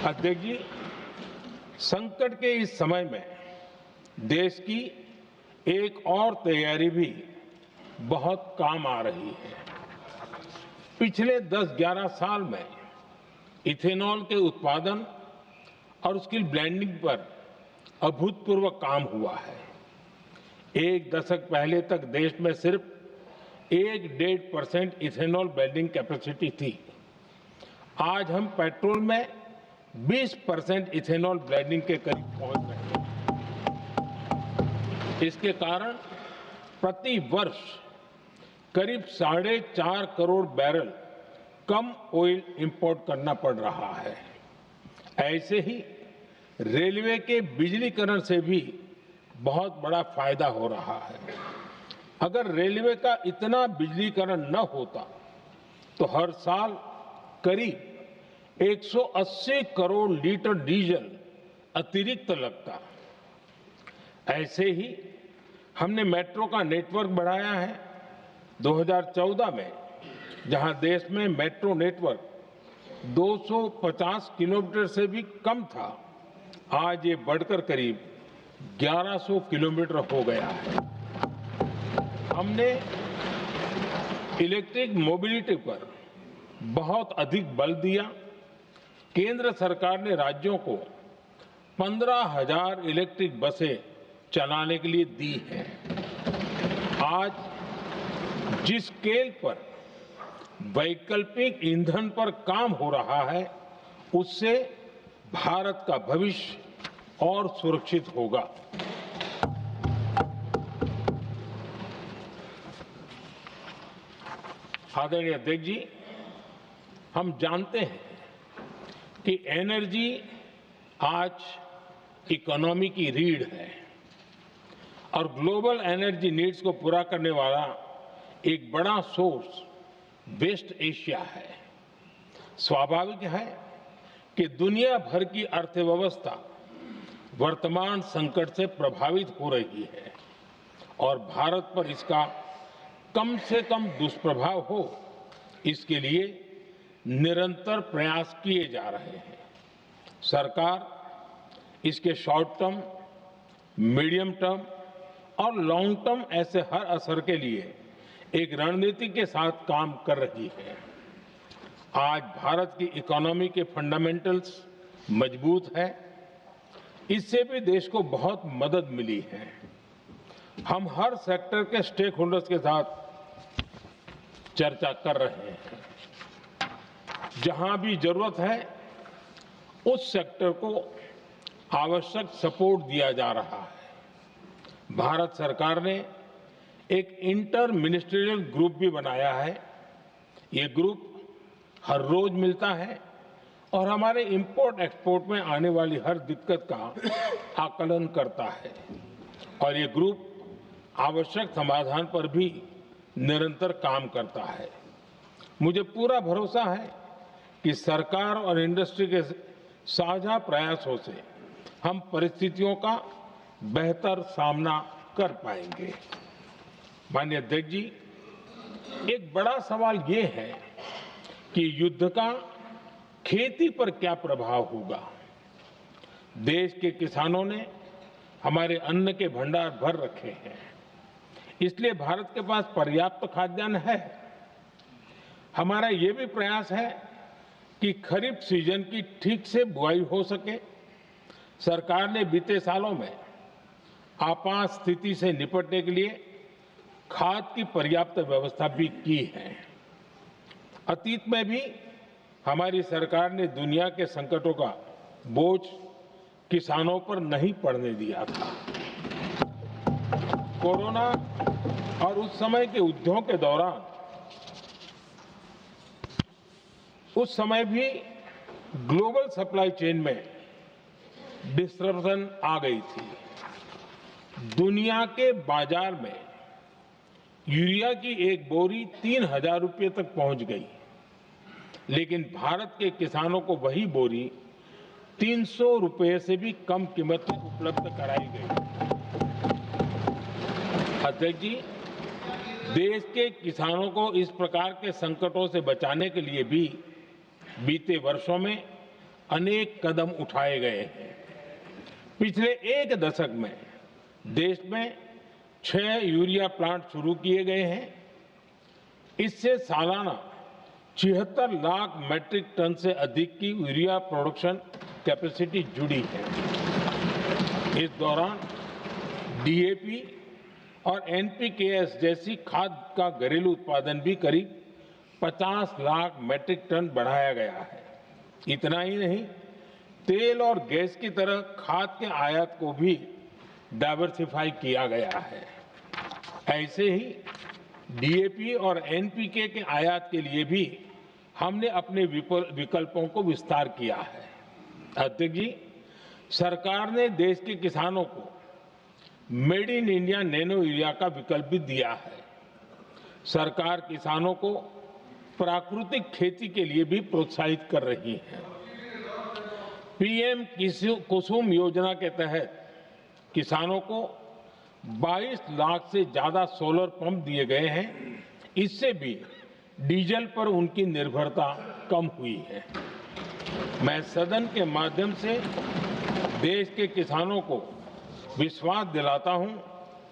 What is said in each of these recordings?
अध्यक्ष जी, संकट के इस समय में देश की एक और तैयारी भी बहुत काम आ रही है। पिछले 10-11 साल में इथेनॉल के उत्पादन और उसकी ब्लेंडिंग पर अभूतपूर्व काम हुआ है। एक दशक पहले तक देश में सिर्फ 1-1.5% इथेनॉल ब्लेंडिंग कैपेसिटी थी। आज हम पेट्रोल में 20% इथेनॉल ब्लेंडिंग के करीब पहुंच रहे हैं। इसके कारण प्रति वर्ष करीब 4.5 करोड़ बैरल कम ऑयल इंपोर्ट करना पड़ रहा है। ऐसे ही रेलवे के बिजलीकरण से भी बहुत बड़ा फायदा हो रहा है। अगर रेलवे का इतना बिजलीकरण न होता तो हर साल करीब 180 करोड़ लीटर डीजल अतिरिक्त लगता। ऐसे ही हमने मेट्रो का नेटवर्क बढ़ाया है। 2014 में जहां देश में मेट्रो नेटवर्क 250 किलोमीटर से भी कम था, आज ये बढ़कर करीब 1100 किलोमीटर हो गया है। हमने इलेक्ट्रिक मोबिलिटी पर बहुत अधिक बल दिया। केंद्र सरकार ने राज्यों को 15,000 इलेक्ट्रिक बसें चलाने के लिए दी है। आज जिस स्केल पर वैकल्पिक ईंधन पर काम हो रहा है, उससे भारत का भविष्य और सुरक्षित होगा। आदरणीय अध्यक्ष जी, हम जानते हैं कि एनर्जी आज इकोनॉमी की रीढ़ है और ग्लोबल एनर्जी नीड्स को पूरा करने वाला एक बड़ा सोर्स वेस्ट एशिया है। स्वाभाविक है कि दुनिया भर की अर्थव्यवस्था वर्तमान संकट से प्रभावित हो रही है और भारत पर इसका कम से कम दुष्प्रभाव हो, इसके लिए निरंतर प्रयास किए जा रहे हैं। सरकार इसके शॉर्ट टर्म, मीडियम टर्म और लॉन्ग टर्म ऐसे हर असर के लिए एक रणनीति के साथ काम कर रही है। आज भारत की इकोनॉमी के फंडामेंटल्स मजबूत है। इससे भी देश को बहुत मदद मिली है। हम हर सेक्टर के स्टेक होल्डर्स के साथ चर्चा कर रहे हैं। जहां भी जरूरत है उस सेक्टर को आवश्यक सपोर्ट दिया जा रहा है। भारत सरकार ने एक इंटर मिनिस्ट्रियल ग्रुप भी बनाया है। ये ग्रुप हर रोज मिलता है और हमारे इंपोर्ट एक्सपोर्ट में आने वाली हर दिक्कत का आकलन करता है और ये ग्रुप आवश्यक समाधान पर भी निरंतर काम करता है। मुझे पूरा भरोसा है कि सरकार और इंडस्ट्री के साझा प्रयासों से हम परिस्थितियों का बेहतर सामना कर पाएंगे। माननीय अध्यक्ष जी, एक बड़ा सवाल ये है कि युद्ध का खेती पर क्या प्रभाव होगा। देश के किसानों ने हमारे अन्न के भंडार भर रखे हैं, इसलिए भारत के पास पर्याप्त खाद्यान्न है। हमारा ये भी प्रयास है कि खरीफ सीजन की ठीक से बुआई हो सके। सरकार ने बीते सालों में आपात स्थिति से निपटने के लिए खाद की पर्याप्त व्यवस्था भी की है। अतीत में भी हमारी सरकार ने दुनिया के संकटों का बोझ किसानों पर नहीं पड़ने दिया था। कोरोना और उस समय के युद्धों के दौरान उस समय भी ग्लोबल सप्लाई चेन में डिस्ट्रप्शन आ गई थी। दुनिया के बाजार में यूरिया की एक बोरी 3,000 रुपये तक पहुंच गई, लेकिन भारत के किसानों को वही बोरी 300 रुपये से भी कम कीमत में उपलब्ध कराई गई। अध्यक्ष जी, देश के किसानों को इस प्रकार के संकटों से बचाने के लिए भी बीते वर्षों में अनेक कदम उठाए गए हैं। पिछले एक दशक में देश में 6 यूरिया प्लांट शुरू किए गए हैं। इससे सालाना 76 लाख मैट्रिक टन से अधिक की यूरिया प्रोडक्शन कैपेसिटी जुड़ी है। इस दौरान डीएपी और एनपीकेएस जैसी खाद का घरेलू उत्पादन भी करीब 50 लाख मैट्रिक टन बढ़ाया गया है। इतना ही नहीं, तेल और गैस की तरह खाद के आयात को भी डाइवर्सिफाई किया गया है। ऐसे ही डीएपी और एनपीके के आयात के लिए भी हमने अपने विकल्पों को विस्तार किया है। अध्यक्ष जी, सरकार ने देश के किसानों को made in India nano urea का विकल्प भी दिया है। सरकार किसानों को प्राकृतिक खेती के लिए भी प्रोत्साहित कर रही है। पीएम कुसुम योजना के तहत किसानों को 22 लाख से ज्यादा सोलर पंप दिए गए हैं। इससे भी डीजल पर उनकी निर्भरता कम हुई है। मैं सदन के माध्यम से देश के किसानों को विश्वास दिलाता हूं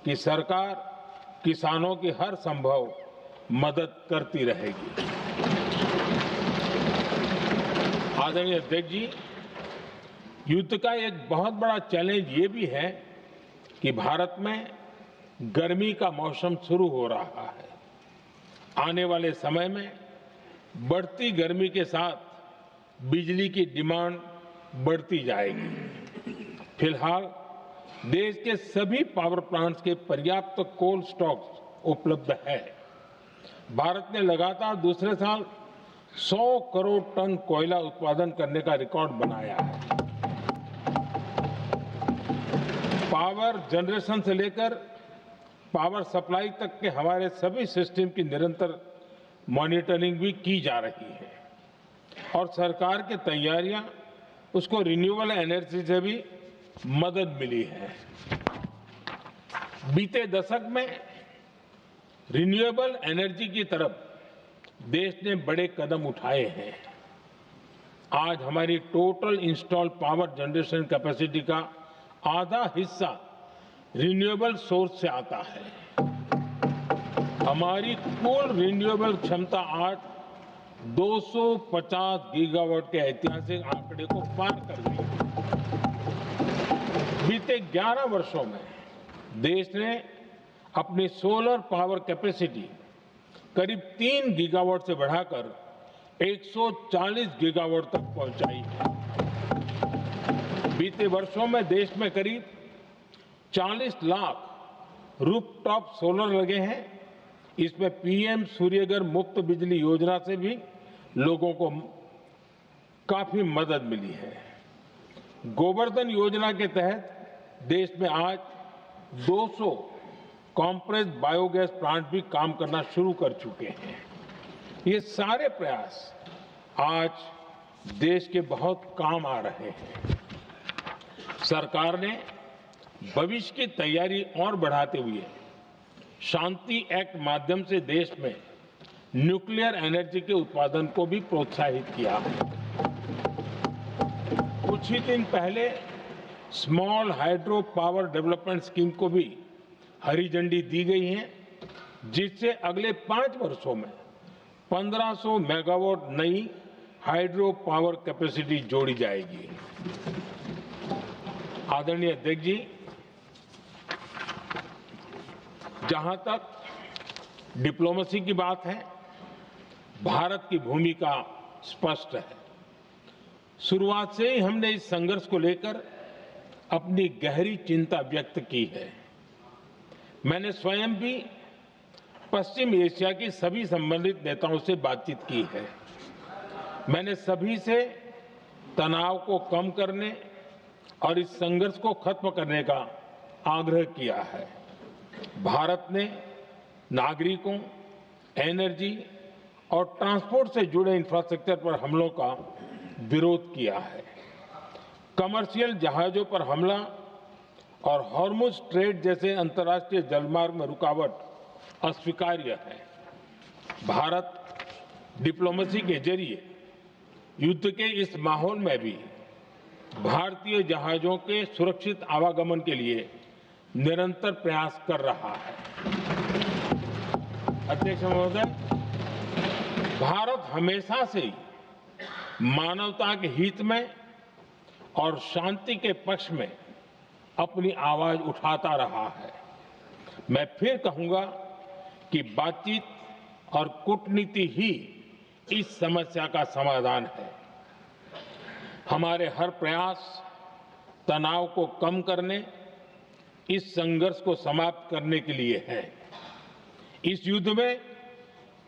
कि सरकार किसानों की हर संभव मदद करती रहेगी। आदरणीय अध्यक्ष जी, युद्ध का एक बहुत बड़ा चैलेंज ये भी है कि भारत में गर्मी का मौसम शुरू हो रहा है। आने वाले समय में बढ़ती गर्मी के साथ बिजली की डिमांड बढ़ती जाएगी। फिलहाल देश के सभी पावर प्लांट्स के पर्याप्त कोल स्टॉक्स उपलब्ध है। भारत ने लगातार दूसरे साल 100 करोड़ टन कोयला उत्पादन करने का रिकॉर्ड बनाया है। पावर जनरेशन से लेकर पावर सप्लाई तक के हमारे सभी सिस्टम की निरंतर मॉनिटरिंग भी की जा रही है और सरकार की तैयारियां उसको रिन्यूएबल एनर्जी से भी मदद मिली है। बीते दशक में रिन्यूएबल एनर्जी की तरफ देश ने बड़े कदम उठाए हैं। आज हमारी total install power generation capacity का आधा हिस्सा रिन्यूएबल सोर्स से आता है। हमारी कुल रिन्यूएबल क्षमता आज 250 गीगावाट के ऐतिहासिक आंकड़े को पार कर गई। बीते 11 वर्षों में देश ने अपनी सोलर पावर कैपेसिटी करीब 3 गीगावाट से बढ़ाकर 140 गीगावाट तक पहुंचाई है। बीते वर्षों में देश में करीब 40 लाख रूफटॉप सोलर लगे हैं। इसमें पीएम सूर्यघर मुफ्त बिजली योजना से भी लोगों को काफी मदद मिली है। गोवर्धन योजना के तहत देश में आज 200 कॉम्प्रेस बायोगैस प्लांट भी काम करना शुरू कर चुके हैं। ये सारे प्रयास आज देश के बहुत काम आ रहे हैं। सरकार ने भविष्य की तैयारी और बढ़ाते हुए शांति एक्ट माध्यम से देश में न्यूक्लियर एनर्जी के उत्पादन को भी प्रोत्साहित किया है। कुछ ही दिन पहले small hydro power development scheme को भी हरी झंडी दी गई है, जिससे अगले 5 वर्षों में 1500 मेगावाट नई हाइड्रो पावर कैपेसिटी जोड़ी जाएगी। आदरणीय अध्यक्ष जी, जहां तक डिप्लोमेसी की बात है, भारत की भूमिका स्पष्ट है। शुरुआत से ही हमने इस संघर्ष को लेकर अपनी गहरी चिंता व्यक्त की है। मैंने स्वयं भी पश्चिम एशिया की सभी संबंधित नेताओं से बातचीत की है। मैंने सभी से तनाव को कम करने और इस संघर्ष को खत्म करने का आग्रह किया है। भारत ने नागरिकों, एनर्जी और ट्रांसपोर्ट से जुड़े इंफ्रास्ट्रक्चर पर हमलों का विरोध किया है। कमर्शियल जहाजों पर हमला और हॉर्मुज स्ट्रेट जैसे अंतर्राष्ट्रीय जलमार्ग में रुकावट अस्वीकार्य है। भारत डिप्लोमेसी के जरिए युद्ध के इस माहौल में भी भारतीय जहाजों के सुरक्षित आवागमन के लिए निरंतर प्रयास कर रहा है। अध्यक्ष महोदय, भारत हमेशा से ही मानवता के हित में और शांति के पक्ष में अपनी आवाज उठाता रहा है। मैं फिर कहूंगा कि बातचीत और कूटनीति ही इस समस्या का समाधान है। हमारे हर प्रयास तनाव को कम करने, इस संघर्ष को समाप्त करने के लिए है। इस युद्ध में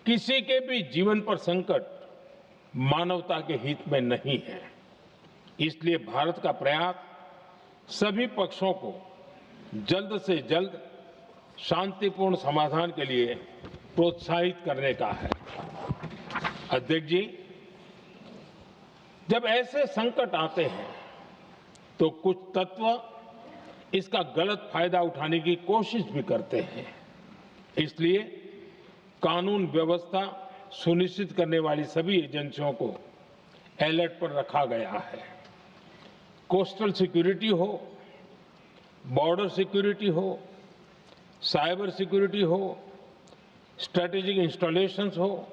किसी के भी जीवन पर संकट मानवता के हित में नहीं है। इसलिए भारत का प्रयास सभी पक्षों को जल्द से जल्द शांतिपूर्ण समाधान के लिए प्रोत्साहित करने का है। अध्यक्ष जी, जब ऐसे संकट आते हैं तो कुछ तत्व इसका गलत फायदा उठाने की कोशिश भी करते हैं। इसलिए कानून व्यवस्था सुनिश्चित करने वाली सभी एजेंसियों को अलर्ट पर रखा गया है। कोस्टल सिक्योरिटी हो, बॉर्डर सिक्योरिटी हो, साइबर सिक्योरिटी हो, स्ट्रेटेजिक इंस्टॉलेशंस हो,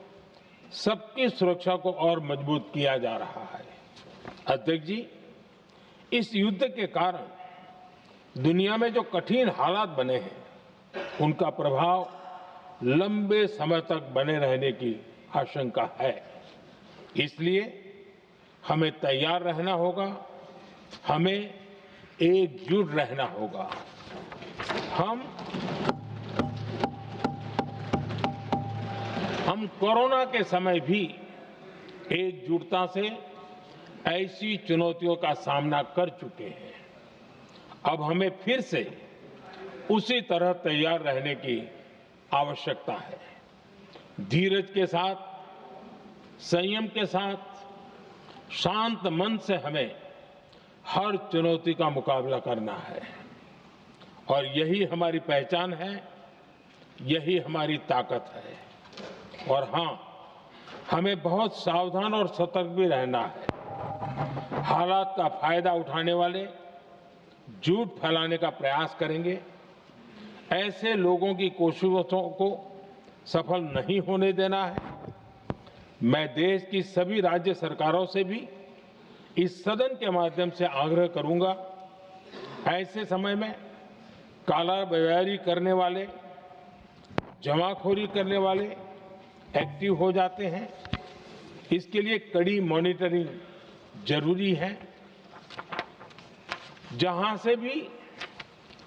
सबकी सुरक्षा को और मजबूत किया जा रहा है। अध्यक्ष जी, इस युद्ध के कारण दुनिया में जो कठिन हालात बने हैं, उनका प्रभाव लंबे समय तक बने रहने की आशंका है। इसलिए हमें तैयार रहना होगा, हमें एकजुट रहना होगा। हम कोरोना के समय भी एकजुटता से ऐसी चुनौतियों का सामना कर चुके हैं। अब हमें फिर से उसी तरह तैयार रहने की आवश्यकता है। धीरज के साथ, संयम के साथ, शांत मन से हमें हर चुनौती का मुकाबला करना है और यही हमारी पहचान है, यही हमारी ताकत है। और हां, हमें बहुत सावधान और सतर्क भी रहना है। हालात का फायदा उठाने वाले झूठ फैलाने का प्रयास करेंगे, ऐसे लोगों की कोशिशों को सफल नहीं होने देना है। मैं देश की सभी राज्य सरकारों से भी इस सदन के माध्यम से आग्रह करूंगा, ऐसे समय में कालाबाजारी करने वाले, जमाखोरी करने वाले एक्टिव हो जाते हैं। इसके लिए कड़ी मॉनिटरिंग जरूरी है। जहां से भी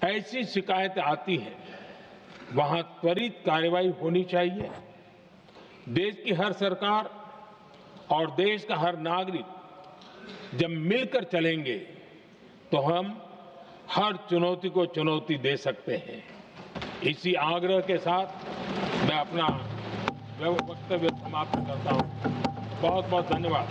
ऐसी शिकायतें आती हैं, वहां त्वरित कार्रवाई होनी चाहिए। देश की हर सरकार और देश का हर नागरिक जब मिलकर चलेंगे तो हम हर चुनौती को चुनौती दे सकते हैं। इसी आग्रह के साथ मैं अपना वक्तव्य समाप्त करता हूं। बहुत बहुत धन्यवाद।